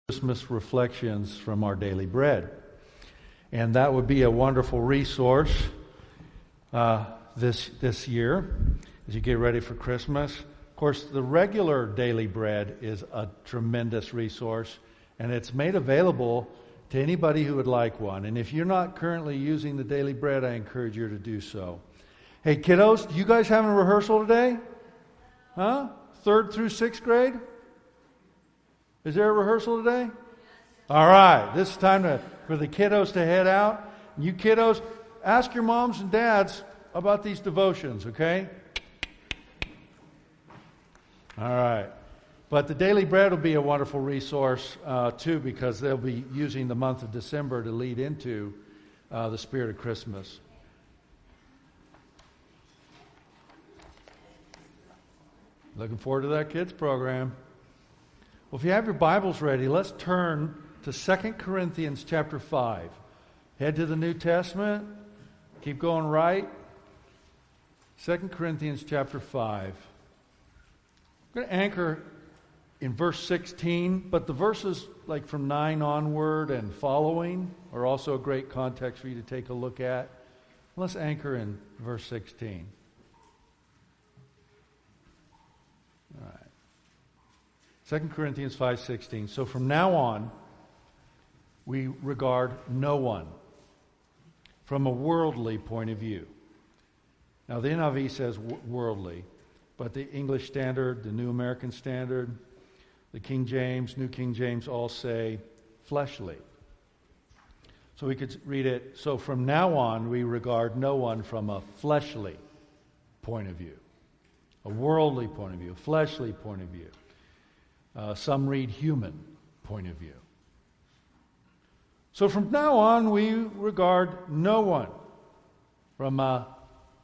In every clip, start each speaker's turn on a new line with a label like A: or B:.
A: Christmas reflections from our daily bread. And that would be a wonderful resource this year as you get ready for Christmas. Of course, the regular daily bread is a tremendous resource, and it's made available to anybody who would like one. And if you're not currently using the daily bread, I encourage you to do so. Hey, kiddos, you guys having a rehearsal today? Huh? 3rd through 6th grade? Is there a rehearsal today? All right. This is time for the kiddos to head out. You kiddos, ask your moms and dads about these devotions, okay? All right. But the daily bread will be a wonderful resource, too, because they'll be using the month of December to lead into the spirit of Christmas. Looking forward to that kids program. Well, if you have your Bibles ready, let's turn to 2 Corinthians chapter 5. Head to the New Testament. Keep going right. 2 Corinthians chapter 5. I'm going to anchor in verse 16, but the verses like from 9 onward and following are also a great context for you to take a look at. Let's anchor in verse 16. All right. 2 Corinthians 5:16. So from now on, we regard no one from a worldly point of view. Now the NIV says worldly, but the English Standard, the New American Standard, the King James, New King James all say fleshly. So we could read it, so from now on we regard no one from a fleshly point of view. A worldly point of view, a fleshly point of view. Some read human point of view. So from now on, we regard no one from a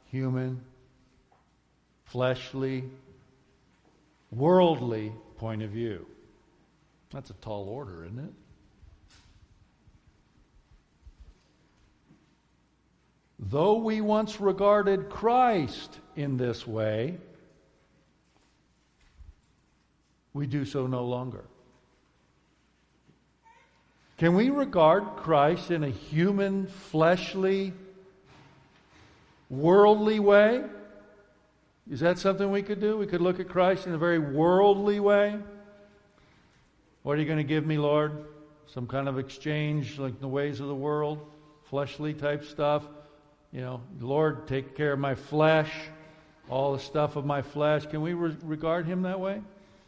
A: human, fleshly, worldly point of view. That's a tall order, isn't it? Though we once regarded Christ in this way, we do so no longer. Can we regard Christ in a human, fleshly, worldly way? Is that something we could do? We could look at Christ in a very worldly way. What are you going to give me, Lord? Some kind of exchange like the ways of the world? Fleshly type stuff? You know, Lord, take care of my flesh, all the stuff of my flesh. Can we regard Him that way?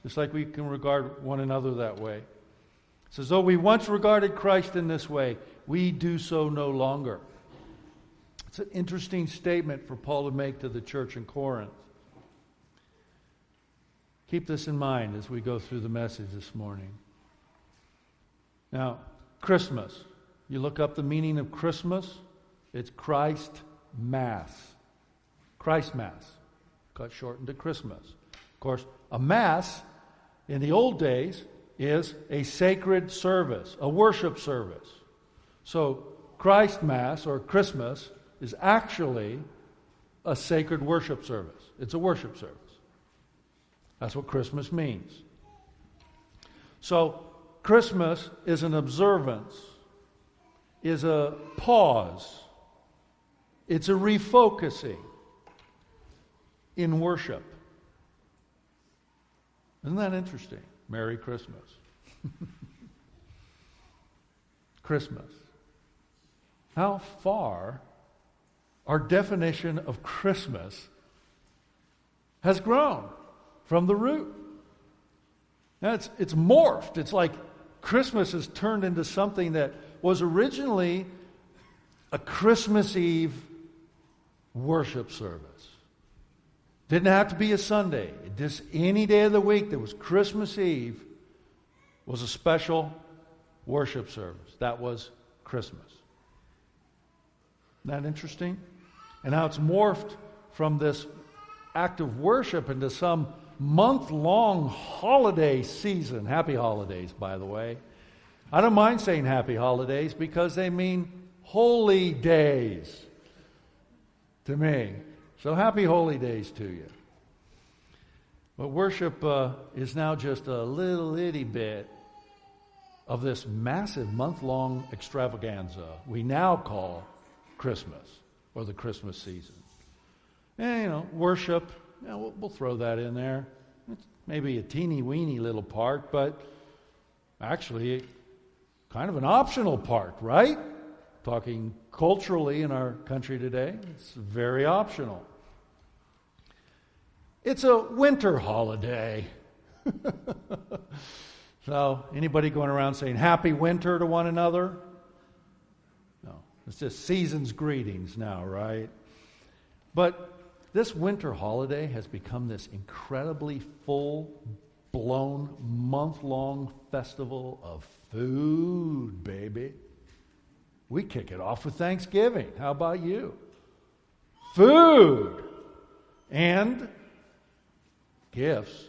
A: Just like we can regard one another that way. It says, though we once regarded Christ in this way, we do so no longer. It's an interesting statement for Paul to make to the church in Corinth. Keep this in mind as we go through the message this morning. Now, Christmas. You look up the meaning of Christmas, it's Christ Mass. Christ Mass. Cut shortened to Christmas. Of course, a Mass in the old days is a sacred service, a worship service. So Christ Mass or Christmas is actually a sacred worship service. It's a worship service. That's what Christmas means. So Christmas is an observance, is a pause. It's a refocusing in worship. Isn't that interesting? Merry Christmas. Christmas. How far our definition of Christmas has grown from the root. Now it's morphed. It's like Christmas has turned into something that was originally a Christmas Eve worship service. Didn't have to be a Sunday. Just any day of the week that was Christmas Eve was a special worship service. That was Christmas. Isn't that interesting? And how it's morphed from this act of worship into some month-long holiday season. Happy holidays, by the way. I don't mind saying happy holidays because they mean holy days to me. So happy holy days to you. But worship is now just a little itty bit of this massive month-long extravaganza we now call Christmas, or the Christmas season. And, worship, we'll throw that in there. It's maybe a teeny-weeny little part, but actually kind of an optional part, right? Talking culturally in our country today, it's very optional. It's a winter holiday. So, anybody going around saying happy winter to one another? No, it's just season's greetings now, right? But this winter holiday has become this incredibly full-blown, month-long festival of food, baby. We kick it off with Thanksgiving. How about you? Food and gifts,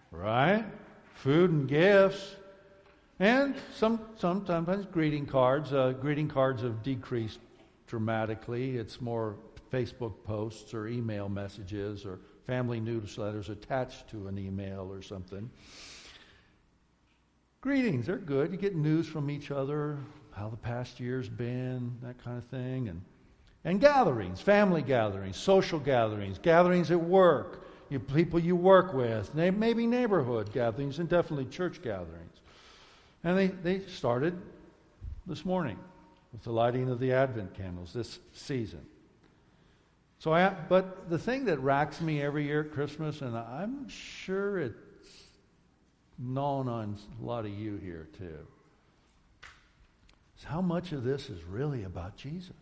A: right? Food and gifts, and sometimes greeting cards. Greeting cards have decreased dramatically. It's more Facebook posts or email messages or family newsletters attached to an email or something. Greetings are good. You get news from each other, how the past year's been, that kind of thing. And gatherings, family gatherings, social gatherings, gatherings at work, people you work with, maybe neighborhood gatherings, and definitely church gatherings. And they started this morning with the lighting of the Advent candles this season. But the thing that racks me every year at Christmas, and I'm sure it's gnawing on a lot of you here too, is how much of this is really about Jesus.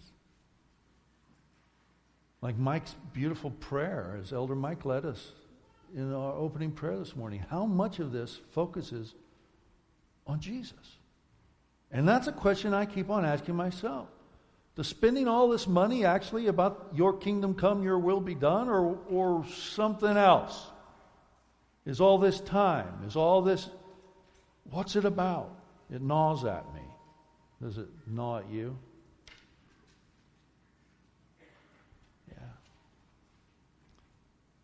A: Like Mike's beautiful prayer, as Elder Mike led us in our opening prayer this morning, how much of this focuses on Jesus? And that's a question I keep on asking myself. Does spending all this money actually about your kingdom come, your will be done, or something else? Is all this time? Is all this, what's it about? It gnaws at me. Does it gnaw at you? Yeah.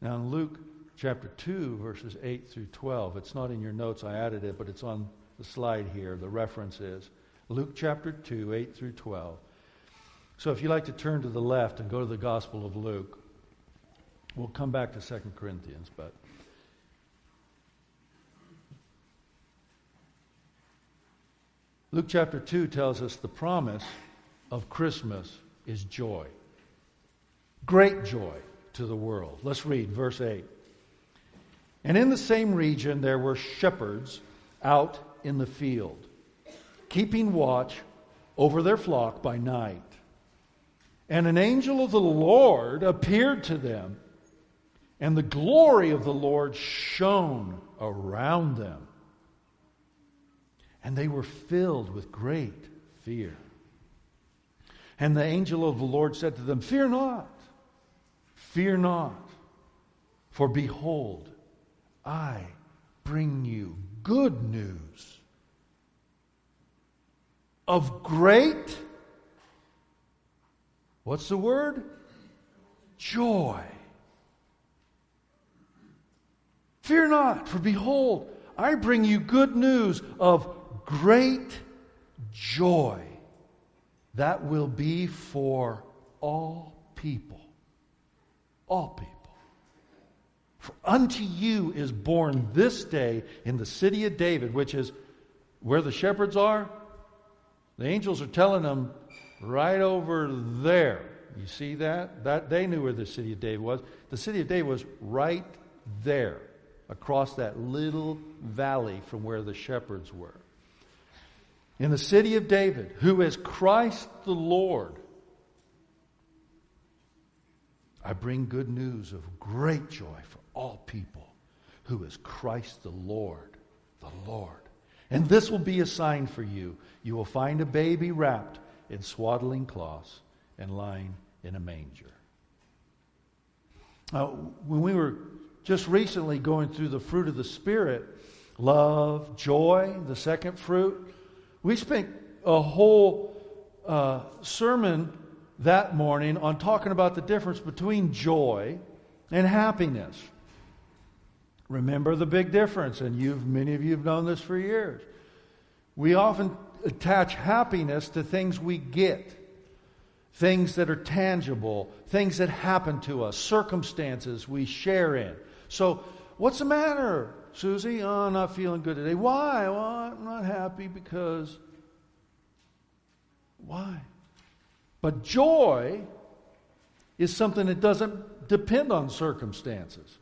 A: Now in Luke chapter 2, verses 8 through 12, it's not in your notes, I added it, but it's on the slide here. The reference is Luke chapter 2, 8 through 12. So if you'd like to turn to the left and go to the Gospel of Luke, we'll come back to 2 Corinthians, but Luke chapter 2 tells us the promise of Christmas is joy. Great joy to the world. Let's read verse 8. And in the same region there were shepherds out in the field, keeping watch over their flock by night. And an angel of the Lord appeared to them, and the glory of the Lord shone around them. And they were filled with great fear. And the angel of the Lord said to them, fear not, for behold, I bring you good news of great, what's the word? Joy. Fear not, for behold, I bring you good news of great joy that will be for all people. All people. For unto you is born this day in the city of David, which is where the shepherds are. The angels are telling them right over there. You see that? That they knew where the city of David was. The city of David was right there, across that little valley from where the shepherds were. In the city of David, who is Christ the Lord, I bring good news of great joy for all people, who is Christ the Lord, the Lord. And this will be a sign for you. You will find a baby wrapped in swaddling cloths and lying in a manger. When we were just recently going through the fruit of the Spirit, love, joy, the second fruit, we spent a whole sermon that morning on talking about the difference between joy and happiness. Remember the big difference, and many of you have known this for years. We often attach happiness to things we get, things that are tangible, things that happen to us, circumstances we share in. So, what's the matter, Susie? Oh, I'm not feeling good today. Why? Well, I'm not happy because... Why? But joy is something that doesn't depend on circumstances.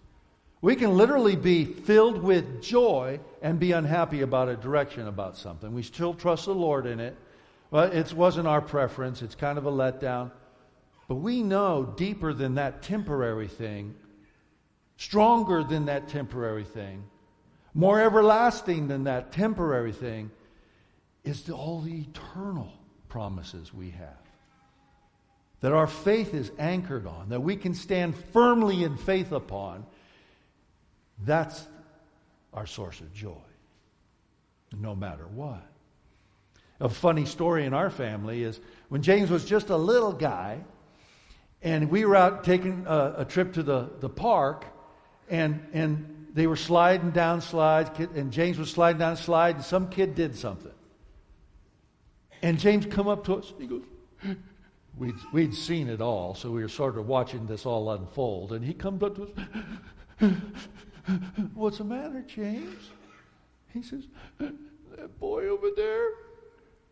A: We can literally be filled with joy and be unhappy about a direction about something. We still trust the Lord in it. Well, it wasn't our preference. It's kind of a letdown. But we know deeper than that temporary thing, stronger than that temporary thing, more everlasting than that temporary thing, is all the eternal promises we have. That our faith is anchored on, that we can stand firmly in faith upon. That's our source of joy, no matter what. A funny story in our family is when James was just a little guy, and we were out taking a trip to the park, and they were sliding down slides, and James was sliding down a slide, and some kid did something. And James come up to us, and he goes, we'd seen it all, so we were sort of watching this all unfold, and he comes up to us, what's the matter, James? He says, that boy over there,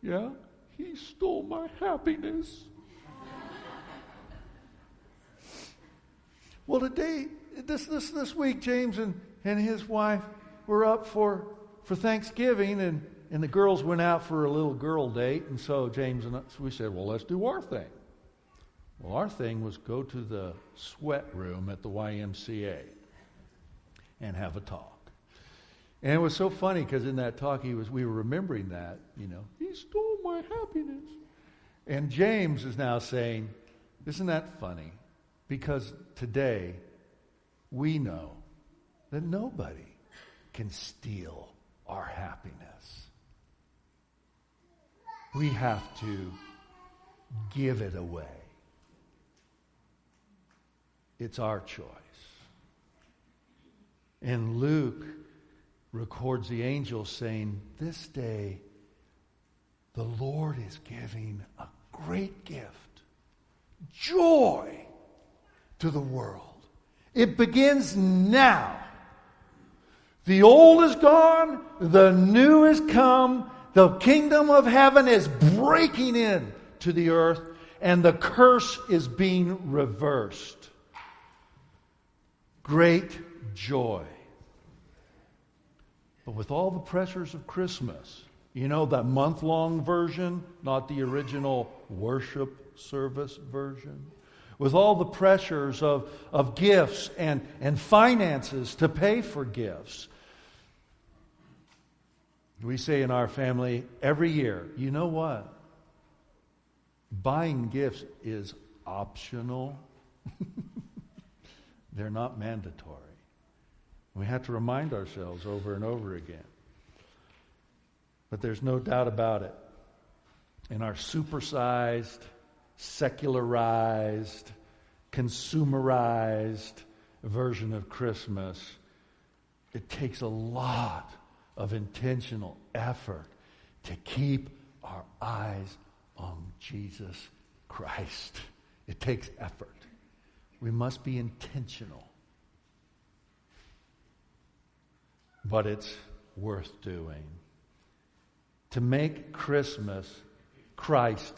A: yeah, he stole my happiness. Well, today, this week, James and his wife were up for Thanksgiving, and the girls went out for a little girl date, and so James and we said, well, let's do our thing. Well, our thing was go to the sweat room at the YMCA and have a talk. And it was so funny because in that talk we were remembering that, he stole my happiness. And James is now saying, isn't that funny? Because today we know that nobody can steal our happiness. We have to give it away. It's our choice. And Luke records the angel saying, this day the Lord is giving a great gift, joy to the world. It begins now. The old is gone, the new is come, the kingdom of heaven is breaking in to the earth, and the curse is being reversed. Great joy. But with all the pressures of Christmas, that month-long version, not the original worship service version, with all the pressures of gifts and finances to pay for gifts, we say in our family every year, you know what? Buying gifts is optional. They're not mandatory. We have to remind ourselves over and over again. But there's no doubt about it. In our supersized, secularized, consumerized version of Christmas, it takes a lot of intentional effort to keep our eyes on Jesus Christ. It takes effort. We must be intentional. But it's worth doing. To make Christmas Christmas.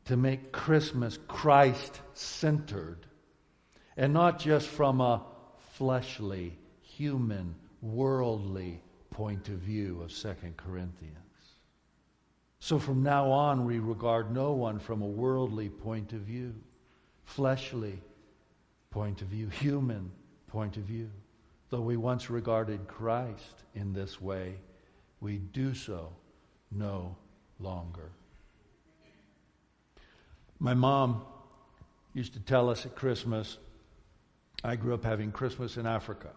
A: To make Christmas Christ-centered. And not just from a fleshly, human, worldly point of view of 2 Corinthians. So from now on, we regard no one from a worldly point of view, fleshly point of view, human point of view. Though we once regarded Christ in this way, we do so no longer. My mom used to tell us at Christmas, I grew up having Christmas in Africa.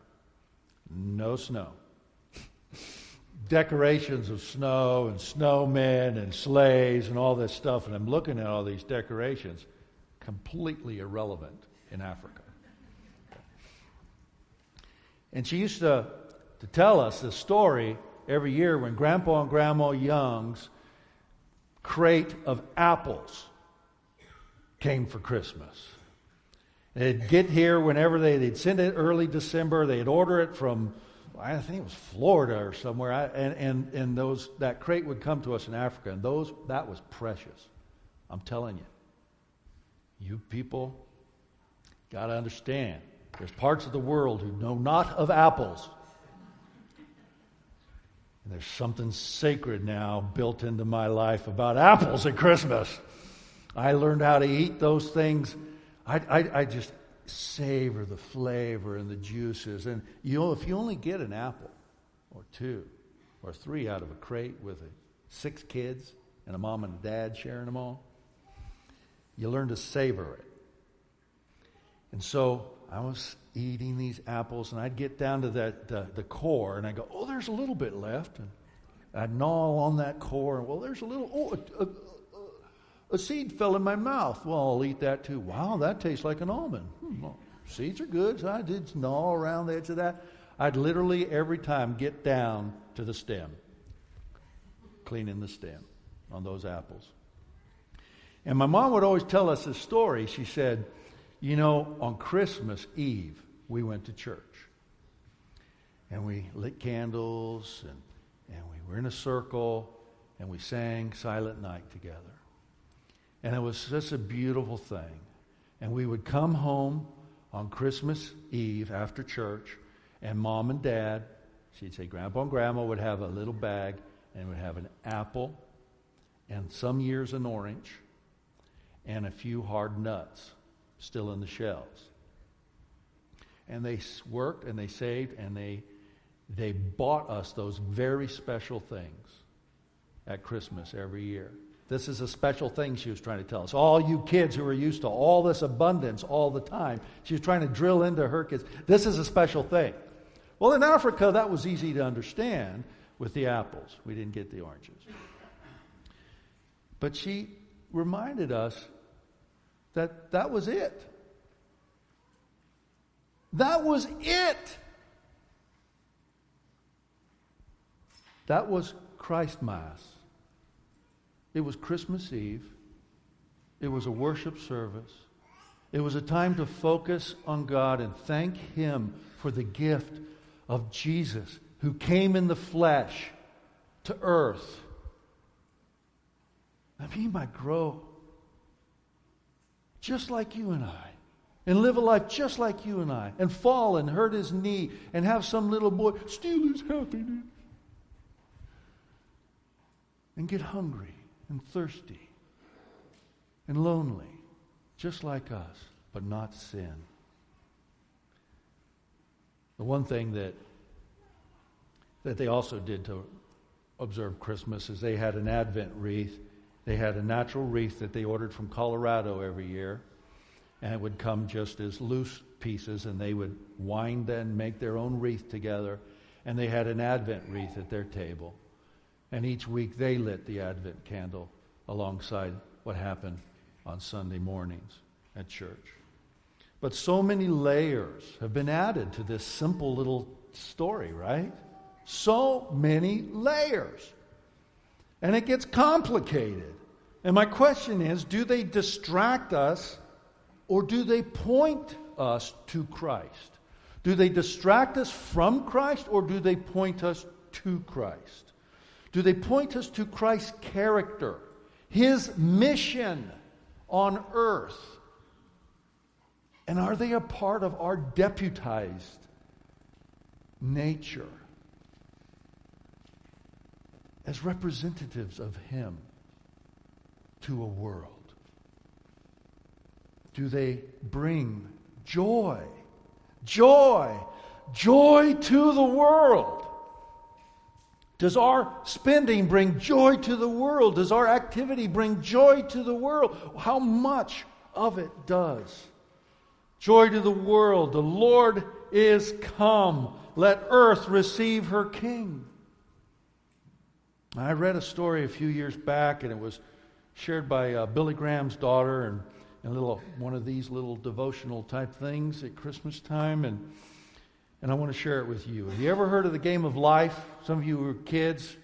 A: No snow. Decorations of snow and snowmen and sleighs and all this stuff, and I'm looking at all these decorations, completely irrelevant in Africa. And she used to to tell us this story every year when Grandpa and Grandma Young's crate of apples came for Christmas. They'd get here whenever they'd send it early December. They'd order it from, I think it was Florida or somewhere, and that crate would come to us in Africa, and that was precious. I'm telling you. You people got to understand, there's parts of the world who know not of apples. And there's something sacred now built into my life about apples at Christmas. I learned how to eat those things. I just savor the flavor and the juices. And if you only get an apple or 2 or 3 out of a crate with 6 kids and a mom and a dad sharing them all, you learn to savor it. And so I was eating these apples, and I'd get down to the core, and I'd go, oh, there's a little bit left. And I'd gnaw on that core, and, well, there's a little, a seed fell in my mouth. Well, I'll eat that too. Wow, that tastes like an almond. Well, seeds are good, so I did gnaw around the edge of that. I'd literally every time get down to the stem, cleaning the stem on those apples. And my mom would always tell us this story. She said, on Christmas Eve, we went to church. And we lit candles, and we were in a circle, and we sang Silent Night together. And it was such a beautiful thing. And we would come home on Christmas Eve after church, and Mom and Dad, she'd say Grandpa and Grandma would have a little bag, and would have an apple, and some years an orange, and a few hard nuts still in the shells. And they worked and they saved and they bought us those very special things at Christmas every year. This is a special thing she was trying to tell us. All you kids who are used to all this abundance all the time, she was trying to drill into her kids. This is a special thing. Well, in Africa, that was easy to understand with the apples. We didn't get the oranges. But she reminded us that was it. That was it. That was Christ Mass. It was Christmas Eve. It was a worship service. It was a time to focus on God and thank Him for the gift of Jesus who came in the flesh to earth. That He might grow just like you and I, and live a life just like you and I, and fall and hurt his knee, and have some little boy steal his happiness, and get hungry and thirsty and lonely, just like us, but not sin. The one thing that they also did to observe Christmas is they had an Advent wreath. They had a natural wreath that they ordered from Colorado every year, and it would come just as loose pieces, and they would wind and make their own wreath together, and they had an Advent wreath at their table. And each week they lit the Advent candle alongside what happened on Sunday mornings at church. But so many layers have been added to this simple little story, right? So many layers. And it gets complicated. And my question is, do they distract us or do they point us to Christ? Do they distract us from Christ or do they point us to Christ? Do they point us to Christ's character, His mission on earth? And are they a part of our deputized nature as representatives of Him to a world? Do they bring joy to the world? Does our spending bring joy to the world? Does our activity bring joy to the world? How much of it does? Joy to the world. The Lord is come. Let earth receive her King. I read a story a few years back, and it was shared by Billy Graham's daughter, and one of these little devotional type things at Christmas time. And and I want to share it with you. Have you ever heard of the game of life? Some of you who were kids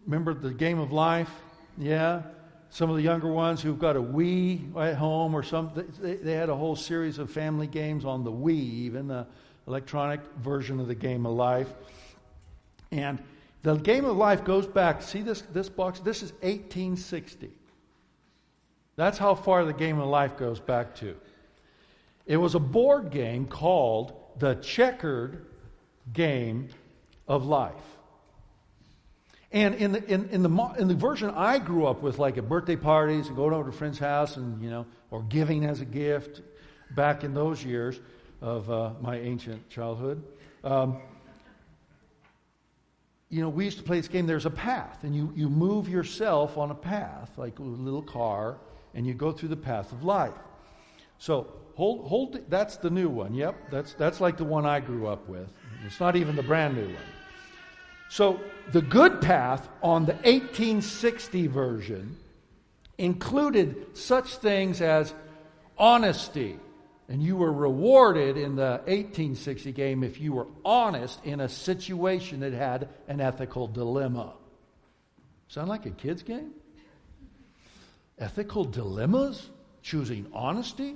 A: remember the game of life? Yeah? Some of the younger ones who've got a Wii at home or something, they had a whole series of family games on the Wii, even the electronic version of the game of life. And the game of life goes back, see this box? This is 1860. That's how far the game of life goes back to. It was a board game called the Checkered Game of Life. And in the version I grew up with, like at birthday parties and going over to a friend's house and, or giving as a gift back in those years of my ancient childhood, we used to play this game. There's a path, and you move yourself on a path, like a little car, and you go through the path of life. So hold. That's the new one. Yep, that's like the one I grew up with. It's not even the brand new one. So the good path on the 1860 version included such things as honesty. And you were rewarded in the 1860 game if you were honest in a situation that had an ethical dilemma. Sound like a kid's game? Ethical dilemmas? Choosing honesty?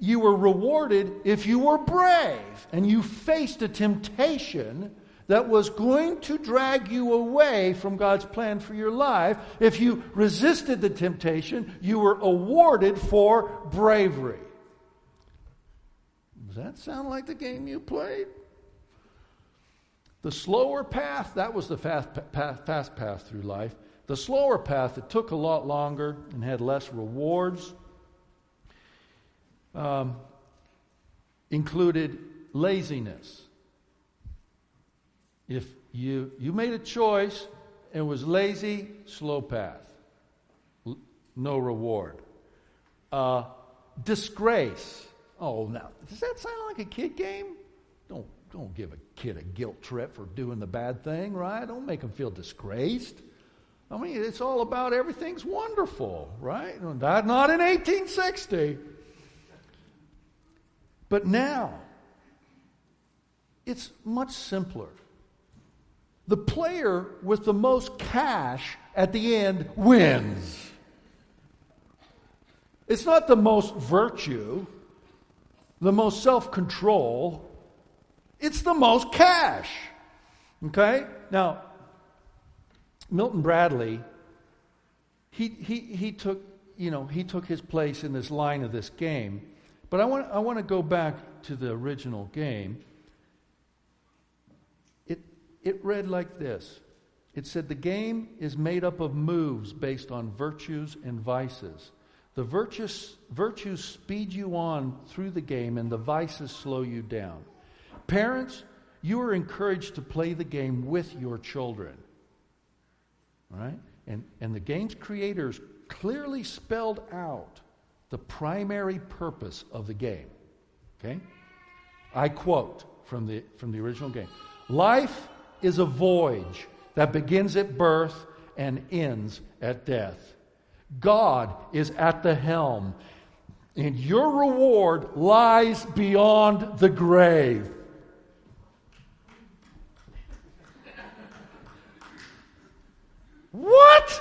A: You were rewarded if you were brave and you faced a temptation that was going to drag you away from God's plan for your life. If you resisted the temptation, you were awarded for bravery. Does that sound like the game you played? The slower path, that was the fast path through life. The slower path, it took a lot longer and had less rewards, included laziness. If you made a choice and was lazy, slow path. No reward. Disgrace. Oh, now, does that sound like a kid game? Don't give a kid a guilt trip for doing the bad thing, right? Don't make them feel disgraced. I mean, it's all about everything's wonderful, right? Not in 1860. But now, it's much simpler. The player with the most cash at the end wins. It's not the most virtue, the most self-control. It's the most cash. Okay? Now, Milton Bradley, he took his place in this line of this game. But I want to go back to the original game. It read like this. It said the game is made up of moves based on virtues and vices. The virtues speed you on through the game and the vices slow you down. Parents, you are encouraged to play the game with your children. All right? And the game's creators clearly spelled out the primary purpose of the game. Okay? I quote from the original game. Life is a voyage that begins at birth and ends at death. God is at the helm, and your reward lies beyond the grave. What?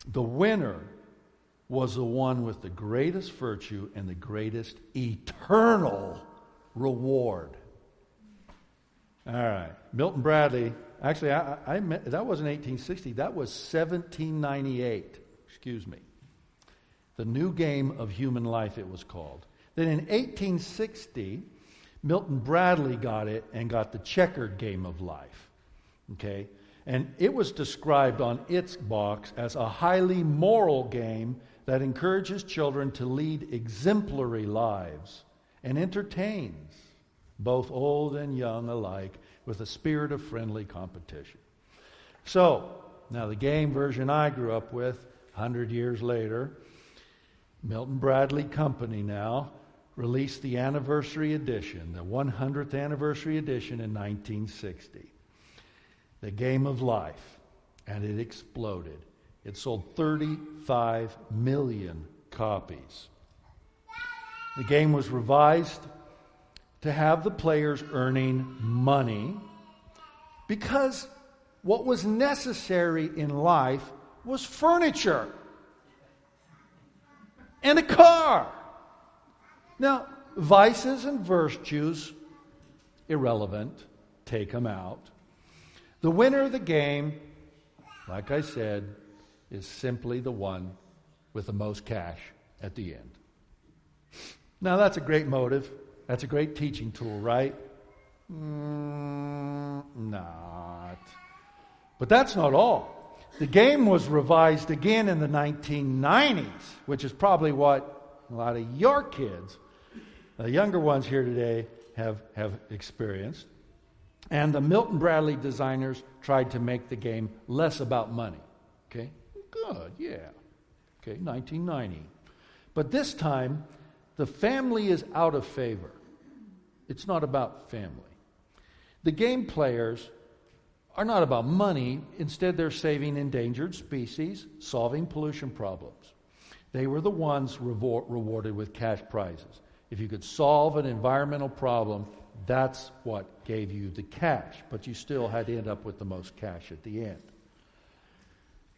A: The winner was the one with the greatest virtue and the greatest eternal reward. All right. Milton Bradley, actually, that wasn't 1860. That was 1798. Excuse me. The New Game of Human Life, it was called. Then in 1860, Milton Bradley got it and got the Checkered Game of Life. Okay? And it was described on its box as a highly moral game that encourages children to lead exemplary lives and entertains both old and young alike with a spirit of friendly competition. So, now the game version I grew up with, 100 years later, Milton Bradley Company now released the anniversary edition, the 100th anniversary edition in 1960. The Game of Life, and it exploded. It sold 35 million copies. The game was revised to have the players earning money because what was necessary in life was furniture and a car. Now, vices and virtues, irrelevant, take them out. The winner of the game, like I said, is simply the one with the most cash at the end. Now, that's a great motive. That's a great teaching tool, right? Not. But that's not all. The game was revised again in the 1990s, which is probably what a lot of your kids, the younger ones here today, have experienced. And the Milton Bradley designers tried to make the game less about money. Okay? Good, yeah. Okay, 1990. But this time, the family is out of favor. It's not about family. The game players are not about money. Instead, they're saving endangered species, solving pollution problems. They were the ones rewarded with cash prizes. If you could solve an environmental problem, that's what gave you the cash. But you still had to end up with the most cash at the end.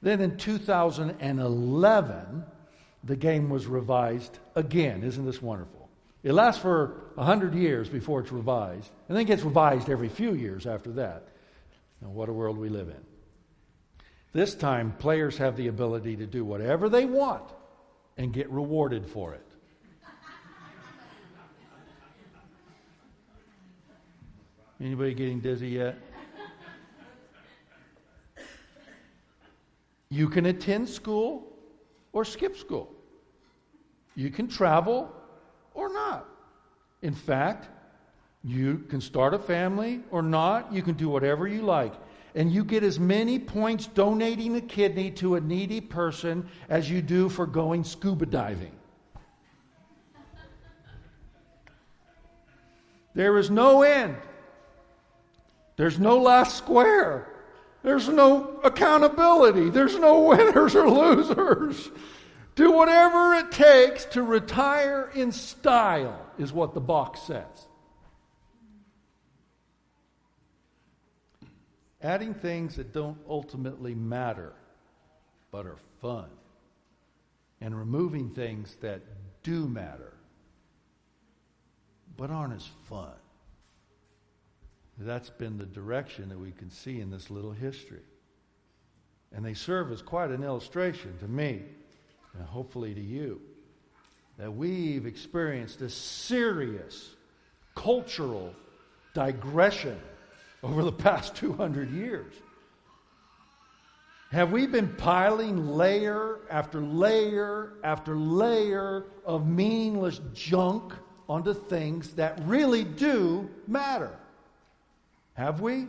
A: Then in 2011, the game was revised again. Isn't this wonderful? It lasts for 100 years before it's revised, and then gets revised every few years after that. Now, what a world we live in. This time, players have the ability to do whatever they want and get rewarded for it. Anybody getting dizzy yet? You can attend school or skip school. You can travel or not. In fact, you can start a family or not. You can do whatever you like. And you get as many points donating a kidney to a needy person as you do for going scuba diving. There is no end. There's no last square. There's no accountability. There's no winners or losers. Do whatever it takes to retire in style, is what the box says. Adding things that don't ultimately matter, but are fun. And removing things that do matter, but aren't as fun. That's been the direction that we can see in this little history. And they serve as quite an illustration to me, and hopefully to you, that we've experienced a serious cultural digression over the past 200 years. Have we been piling layer after layer after layer of meaningless junk onto things that really do matter? Have we?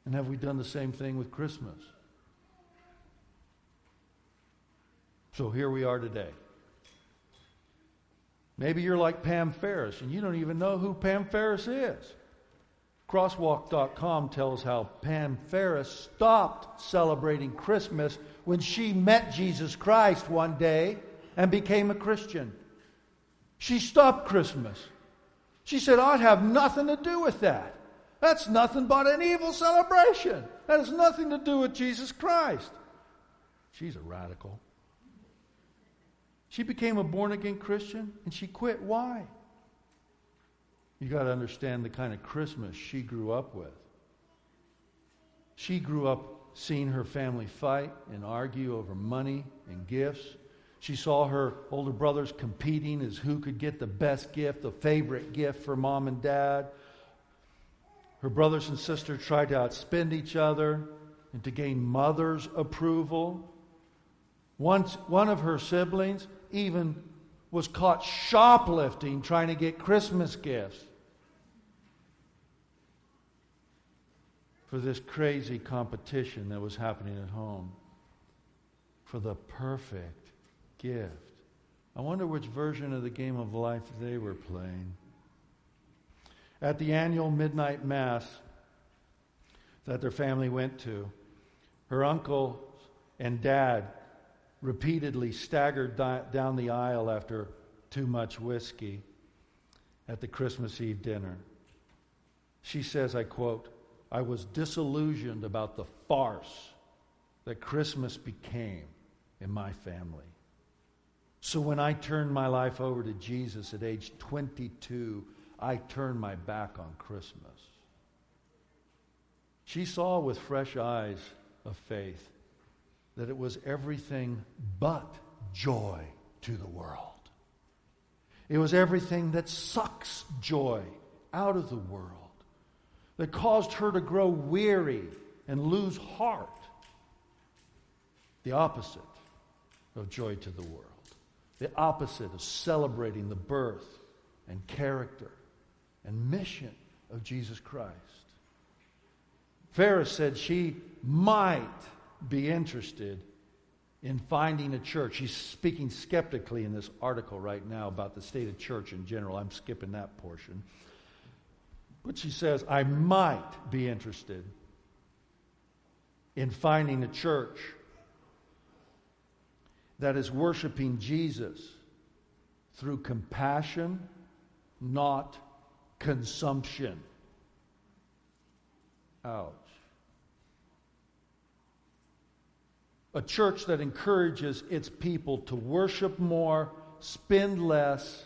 A: And have we done the same thing with Christmas? So here we are today. Maybe you're like Pam Ferris and you don't even know who Pam Ferris is. Crosswalk.com tells how Pam Ferris stopped celebrating Christmas when she met Jesus Christ one day and became a Christian. She stopped Christmas. She said, I'd have nothing to do with that. That's nothing but an evil celebration. That has nothing to do with Jesus Christ. She's a radical. She became a born-again Christian and she quit. Why? You got to understand the kind of Christmas she grew up with. She grew up seeing her family fight and argue over money and gifts. She saw her older brothers competing as who could get the best gift, the favorite gift for mom and dad. Her brothers and sisters tried to outspend each other and to gain mother's approval. One of her siblings even was caught shoplifting, trying to get Christmas gifts for this crazy competition that was happening at home for the perfect gift. I wonder which version of the game of life they were playing. At the annual midnight mass that their family went to, her uncle and dad repeatedly staggered down the aisle after too much whiskey at the Christmas Eve dinner. She says, I quote, "I was disillusioned about the farce that Christmas became in my family. So when I turned my life over to Jesus at age 22, I turned my back on Christmas." She saw with fresh eyes of faith that it was everything but joy to the world. It was everything that sucks joy out of the world, that caused her to grow weary and lose heart. The opposite of joy to the world. The opposite of celebrating the birth and character and mission of Jesus Christ. Ferris said she might be interested in finding a church. She's speaking skeptically in this article right now about the state of church in general. I'm skipping that portion. But she says, I might be interested in finding a church that is worshiping Jesus through compassion, not consumption. Ouch. A church that encourages its people to worship more, spend less,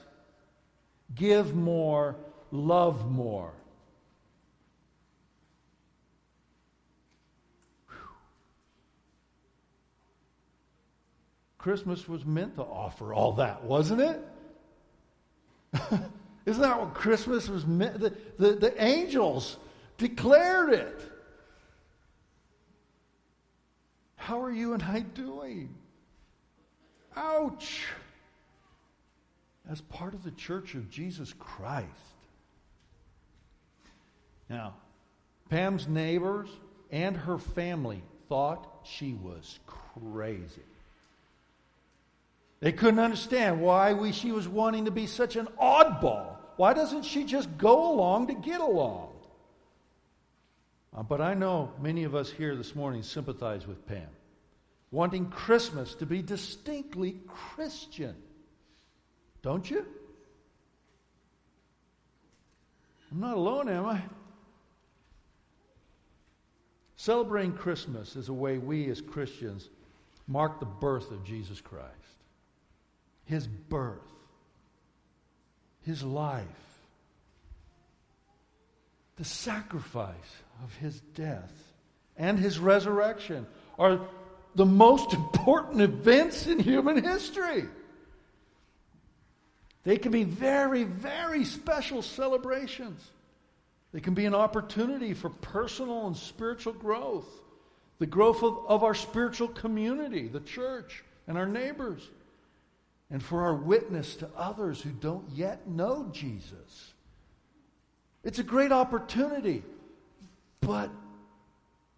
A: give more, love more. Christmas was meant to offer all that, wasn't it? Isn't that what Christmas was meant? The angels declared it. How are you and I doing? Ouch! As part of the Church of Jesus Christ. Now, Pam's neighbors and her family thought she was crazy. They couldn't understand why she was wanting to be such an oddball. Why doesn't she just go along to get along? But I know many of us here this morning sympathize with Pam, wanting Christmas to be distinctly Christian. Don't you? I'm not alone, am I? Celebrating Christmas is a way we as Christians mark the birth of Jesus Christ. His birth, His life, the sacrifice of His death, and His resurrection are the most important events in human history. They can be very, very special celebrations. They can be an opportunity for personal and spiritual growth, the growth of our spiritual community, the church, and our neighbors, and for our witness to others who don't yet know Jesus. It's a great opportunity, but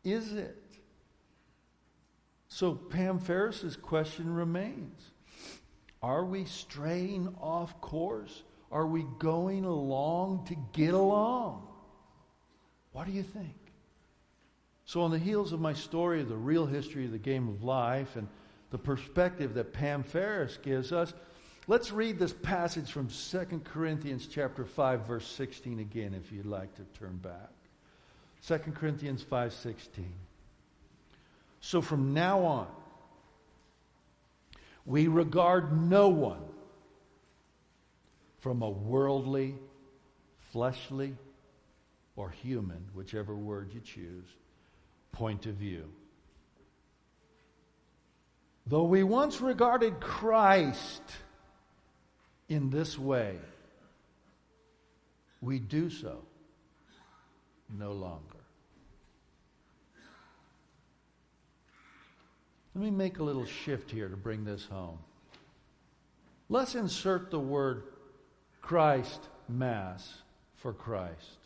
A: is it? So Pam Ferris's question remains. Are we straying off course? Are we going along to get along? What do you think? So on the heels of my story of the real history of the game of life and the perspective that Pam Ferris gives us, let's read this passage from 2 Corinthians chapter 5, verse 16 again, if you'd like to turn back. 2 Corinthians 5:16. So from now on, we regard no one from a worldly, fleshly, or human, whichever word you choose, point of view. Though we once regarded Christ in this way, we do so no longer. Let me make a little shift here to bring this home. Let's insert the word Christ Mass for Christ.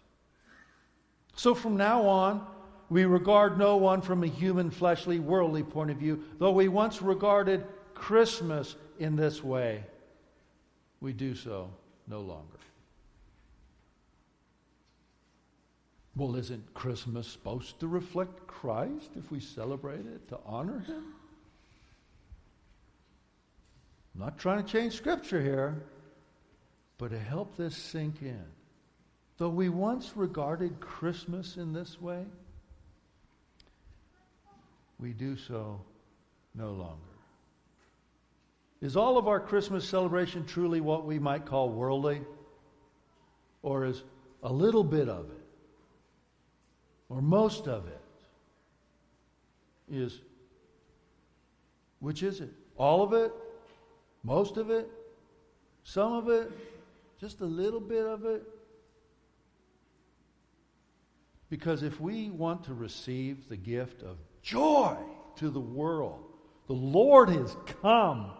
A: So from now on, we regard no one from a human, fleshly, worldly point of view. Though we once regarded Christmas in this way, we do so no longer. Well, isn't Christmas supposed to reflect Christ if we celebrate it to honor Him? I'm not trying to change Scripture here, but to help this sink in. Though we once regarded Christmas in this way, we do so no longer. Is all of our Christmas celebration truly what we might call worldly? Or is a little bit of it, or most of it, which is it? All of it? Most of it? Some of it? Just a little bit of it? Because if we want to receive the gift of joy to the world, the Lord has come,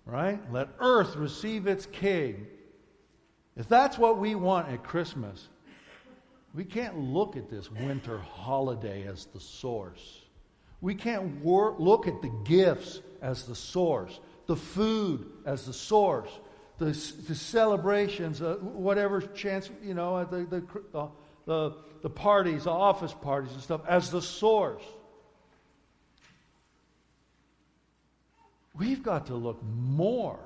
A: right? Let earth receive its King. If that's what we want at Christmas, we can't look at this winter holiday as the source. We can't look at the gifts as the source, the food as the source, the celebrations, whatever chance, the parties, the office parties and stuff as the source. We've got to look more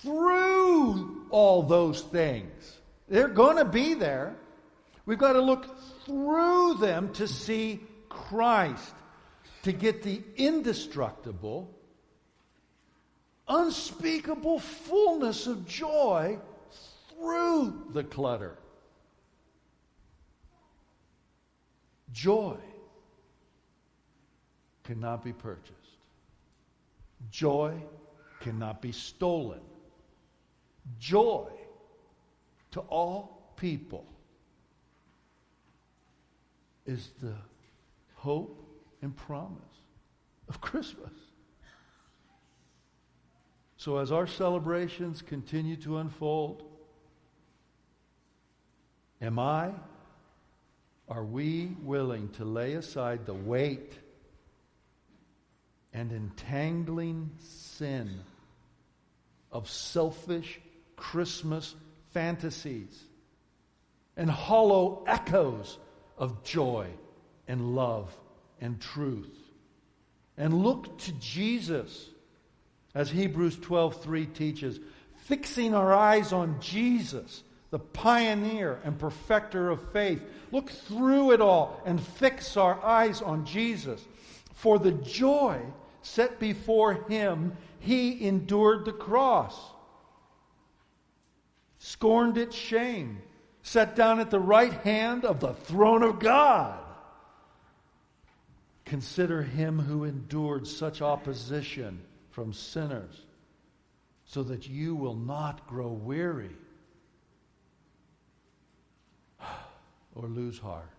A: through all those things. They're going to be there. We've got to look through them to see Christ, to get the indestructible, unspeakable fullness of joy through the clutter. Joy cannot be purchased. Joy cannot be stolen. Joy to all people is the hope and promise of Christmas. So as our celebrations continue to unfold, are we willing to lay aside the weight and entangling sin of selfish Christmas fantasies and hollow echoes of joy and love and truth, and look to Jesus, as Hebrews 12:3 teaches, fixing our eyes on Jesus, the pioneer and perfecter of faith. Look through it all and fix our eyes on Jesus. For the joy set before him, he endured the cross, scorned its shame, sat down at the right hand of the throne of God. Consider him who endured such opposition from sinners, so that you will not grow weary or lose heart.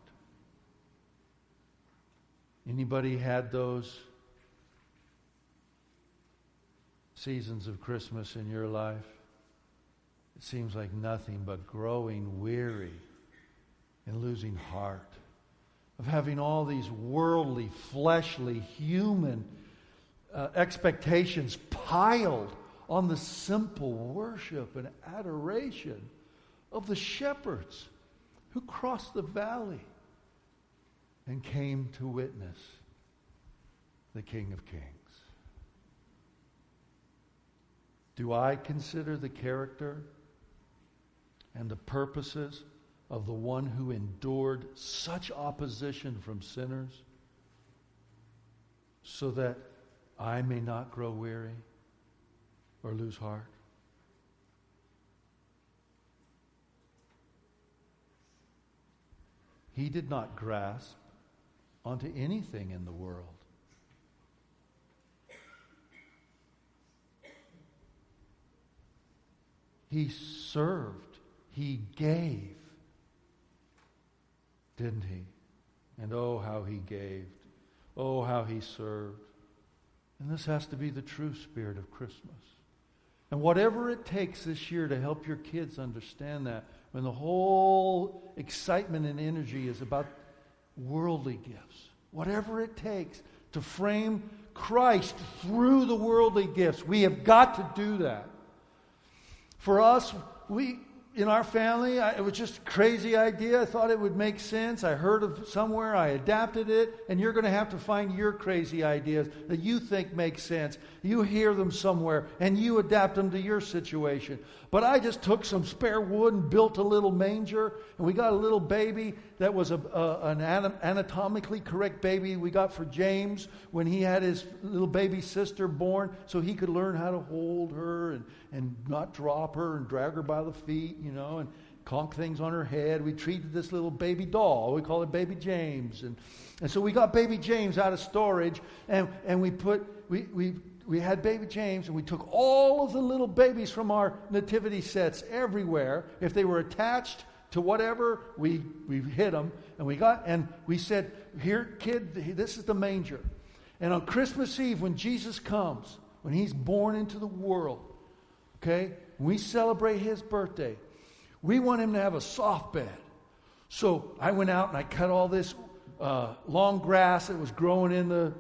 A: Anybody had those seasons of Christmas in your life? It seems like nothing but growing weary and losing heart, of having all these worldly, fleshly, human expectations piled on the simple worship and adoration of the shepherds who crossed the valley and came to witness the King of Kings. Do I consider the character and the purposes of the one who endured such opposition from sinners so that I may not grow weary or lose heart? He did not grasp onto anything in the world. He served, he gave, didn't he? And oh, how he gave. Oh, how he served. And this has to be the true spirit of Christmas. And whatever it takes this year to help your kids understand that, when the whole excitement and energy is about worldly gifts, whatever it takes to frame Christ through the worldly gifts, we have got to do that. For us, in our family, it was just a crazy idea. I thought it would make sense. I heard of somewhere, I adapted it, and you're going to have to find your crazy ideas that you think make sense. You hear them somewhere, and you adapt them to your situation. But I just took some spare wood and built a little manger, and we got a little baby that was an anatomically correct baby we got for James when he had his little baby sister born, so he could learn how to hold her and not drop her and drag her by the feet, and conk things on her head. We treated this little baby doll. We call it Baby James. And so we got Baby James out of storage, and we had Baby James, and we took all of the little babies from our nativity sets everywhere. If they were attached to whatever, we hid them, and we said, "Here, kid, this is the manger." And on Christmas Eve, when Jesus comes, when he's born into the world, okay, when we celebrate his birthday, we want him to have a soft bed. So I went out and I cut all this long grass that was growing in the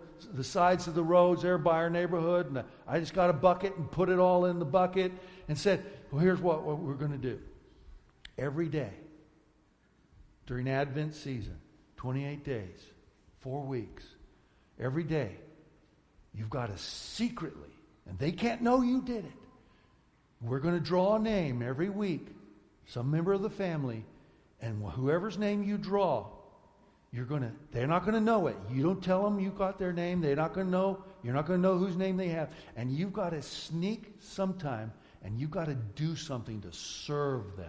A: sides of the roads there by our neighborhood, and I just got a bucket and put it all in the bucket and said, well, here's what we're going to do. Every day during Advent season, 28 days, 4 weeks, every day, you've got to secretly, and they can't know you did it. We're going to draw a name every week, some member of the family, and whoever's name you draw, they're not going to know it. You don't tell them you got their name. They're not going to know. You're not going to know whose name they have. And you've got to sneak sometime, and you've got to do something to serve them.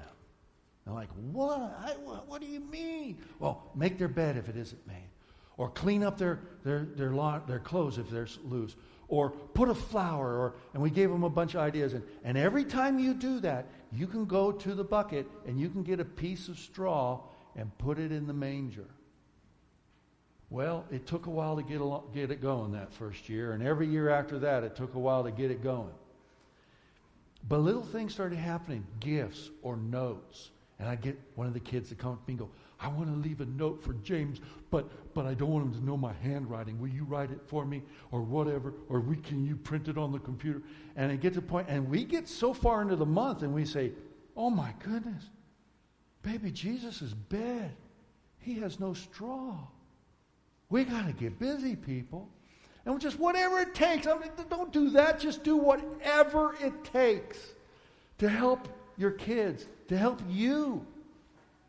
A: They're like, what? What do you mean? Well, make their bed if it isn't made. Or clean up their clothes if they're loose. Or put a flower. And we gave them a bunch of ideas. And every time you do that, you can go to the bucket and you can get a piece of straw and put it in the manger. Well, it took a while to get it going that first year. And every year after that, it took a while to get it going. But little things started happening. Gifts or notes. And I get one of the kids to come up to me and go, I want to leave a note for James, but I don't want him to know my handwriting. Will you write it for me or whatever? Or can you print it on the computer? And it gets to the point, and we get so far into the month, and we say, oh my goodness, baby Jesus' bed, he has no straw. We got to get busy, people. And just whatever it takes. I mean, don't do that. Just do whatever it takes to help your kids, to help you.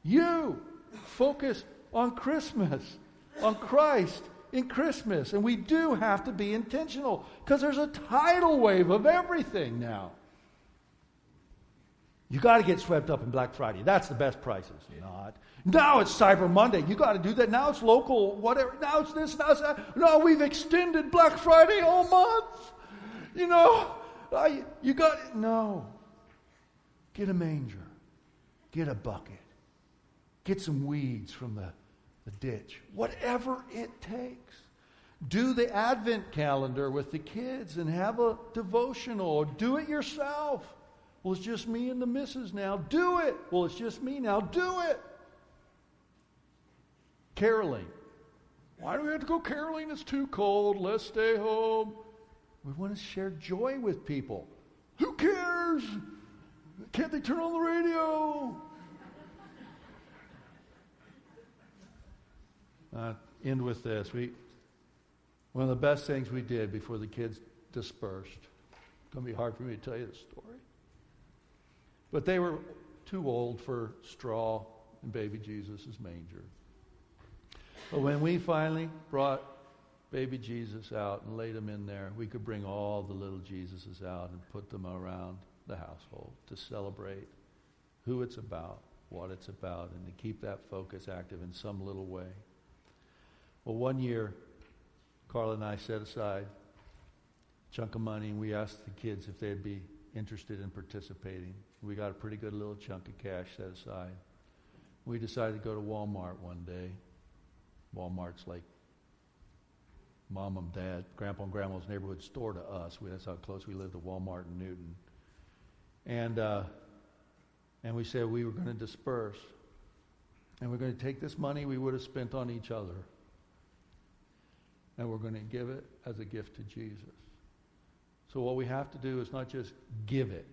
A: You focus on Christmas, on Christ in Christmas. And we do have to be intentional because there's a tidal wave of everything now. You got to get swept up in Black Friday. That's the best prices. Not. Now it's Cyber Monday. You got to do that. Now it's local, whatever. Now it's this, now it's that. No, we've extended Black Friday all month. You got it. No. Get a manger. Get a bucket. Get some weeds from the ditch. Whatever it takes. Do the Advent calendar with the kids and have a devotional. Or do it yourself. Well, it's just me and the missus now. Do it. Well, it's just me now. Do it. Caroling. Why do we have to go caroling? It's too cold. Let's stay home. We want to share joy with people. Who cares? Can't they turn on the radio? End with this. One of the best things we did before the kids dispersed. It's going to be hard for me to tell you the story. But they were too old for straw in baby Jesus' manger. But when we finally brought baby Jesus out and laid him in there, we could bring all the little Jesuses out and put them around the household to celebrate who it's about, what it's about, and to keep that focus active in some little way. Well, one year, Carla and I set aside a chunk of money, and we asked the kids if they'd be interested in participating. We got a pretty good little chunk of cash set aside. We decided to go to Walmart one day. Walmart's like Mom and Dad, Grandpa and Grandma's neighborhood store to us. That's how close we lived to Walmart in Newton. And we said we were going to disperse. And we're going to take this money we would have spent on each other. And we're going to give it as a gift to Jesus. So what we have to do is not just give it.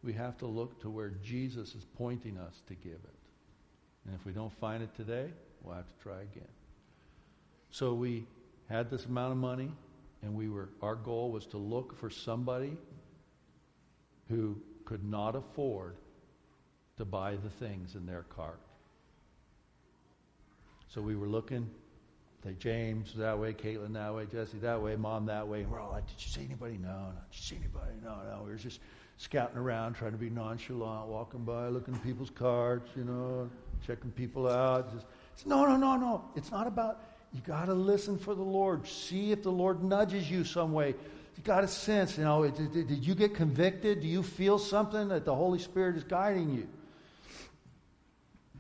A: we have to look to where Jesus is pointing us to give it. And if we don't find it today, we'll have to try again. So we had this amount of money, and our goal was to look for somebody who could not afford to buy the things in their cart. So we were looking, say James that way, Caitlin that way, Jesse that way, Mom that way. And we're all like, did you see anybody? No. Did you see anybody? No. We were just scouting around, trying to be nonchalant, walking by, looking at people's carts, checking people out. No. It's not about, you got to listen for the Lord. See if the Lord nudges you some way. You got to sense, did you get convicted? Do you feel something that the Holy Spirit is guiding you?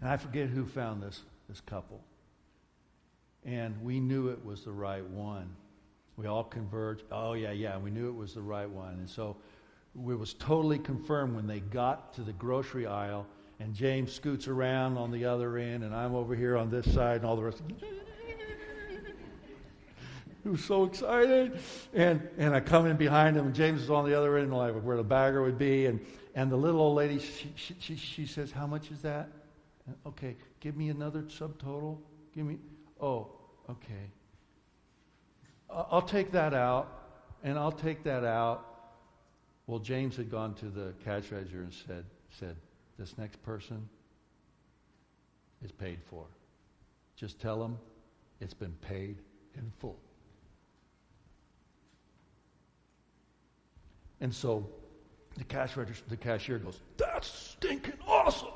A: And I forget who found this couple. And we knew it was the right one. We all converged. Oh, yeah. We knew it was the right one. And so it was totally confirmed when they got to the grocery aisle, and James scoots around on the other end, and I'm over here on this side, and all the rest. He was so excited. And I come in behind him, and James is on the other end, like where the bagger would be. And the little old lady, she says, how much is that? Okay, give me another subtotal. Oh, okay. I'll take that out, and I'll take that out. Well, James had gone to the cash register and said, this next person is paid for. Just tell them it's been paid in full. And so the cashier goes, that's stinking awesome.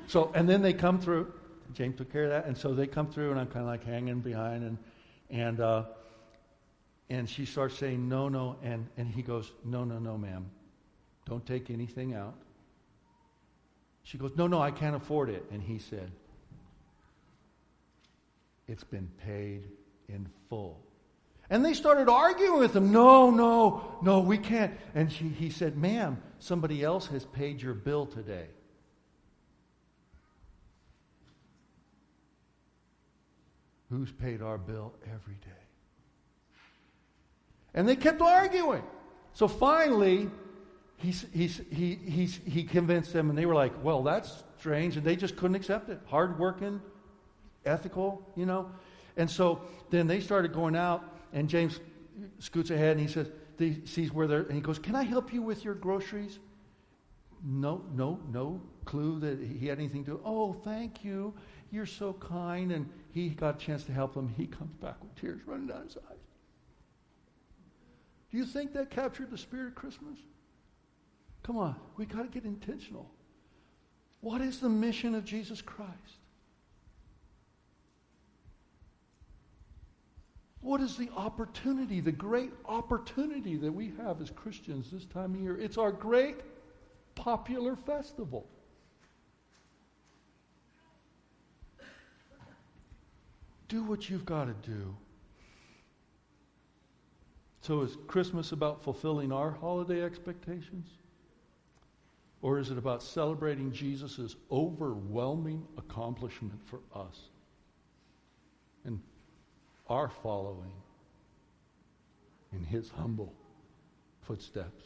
A: So, and then they come through. James took care of that, and so they come through, and I'm kind of like hanging behind, and she starts saying no, and he goes, no, ma'am, don't take anything out. She goes, no, I can't afford it, and he said, it's been paid in full. And they started arguing with him. No, we can't. And he said, ma'am, somebody else has paid your bill today. Who's paid our bill every day? And they kept arguing. So finally, he convinced them, and they were like, well, that's strange. And they just couldn't accept it. Hardworking, ethical, And so then they started going out, and James scoots ahead, and he says, he sees where they're, and he goes, can I help you with your groceries? No clue that he had anything to do. Oh, thank you. You're so kind. And he got a chance to help them. He comes back with tears running down his eyes. Do you think that captured the spirit of Christmas? Come on, we got to get intentional. What is the mission of Jesus Christ? What is the opportunity, the great opportunity that we have as Christians this time of year? It's our great popular festival. Do what you've got to do. So is Christmas about fulfilling our holiday expectations? Or is it about celebrating Jesus' overwhelming accomplishment for us and our following in his humble footsteps?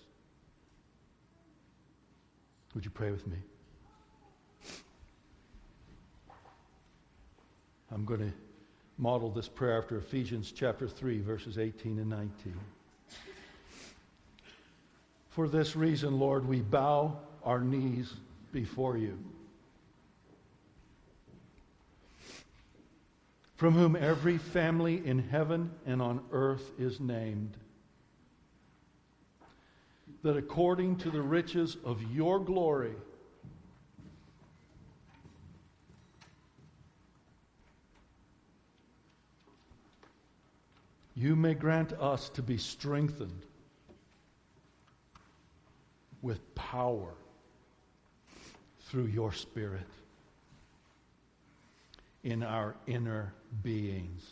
A: Would you pray with me? I'm going to model this prayer after Ephesians chapter 3, verses 18 and 19. For this reason, Lord, we bow our knees before you, from whom every family in heaven and on earth is named, that according to the riches of your glory, you may grant us to be strengthened with power through your Spirit in our inner beings,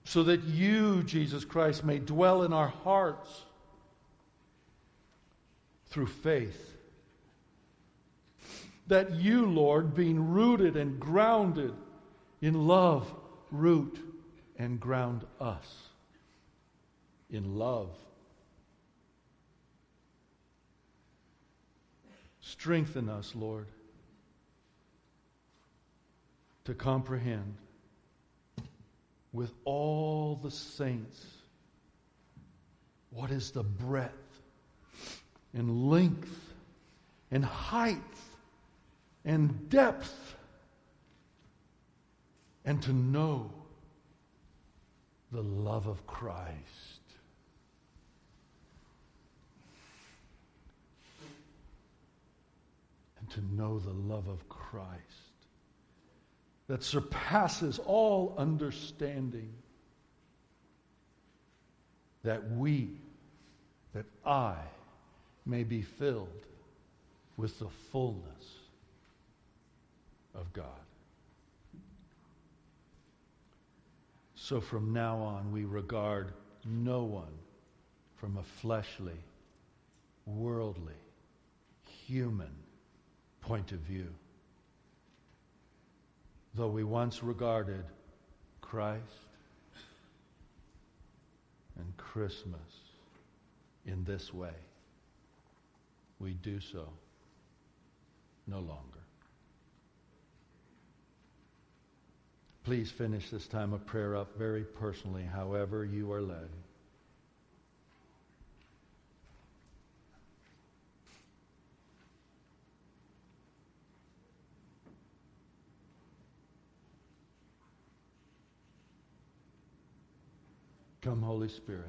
A: so that you, Jesus Christ, may dwell in our hearts through faith. That you, Lord, being rooted and grounded in love, root and ground us in love Strengthen us, Lord, to comprehend with all the saints what is the breadth and length and height and depth, and to know the love of Christ. And to know the love of Christ that surpasses all understanding, that I may be filled with the fullness of God. So from now on, we regard no one from a fleshly, worldly, human point of view. Though we once regarded Christ and Christmas in this way, we do so no longer. Please finish this time of prayer up very personally, however you are led. Come, Holy Spirit.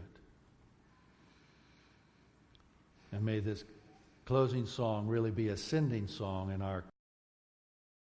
A: And may this closing song really be a sending song in our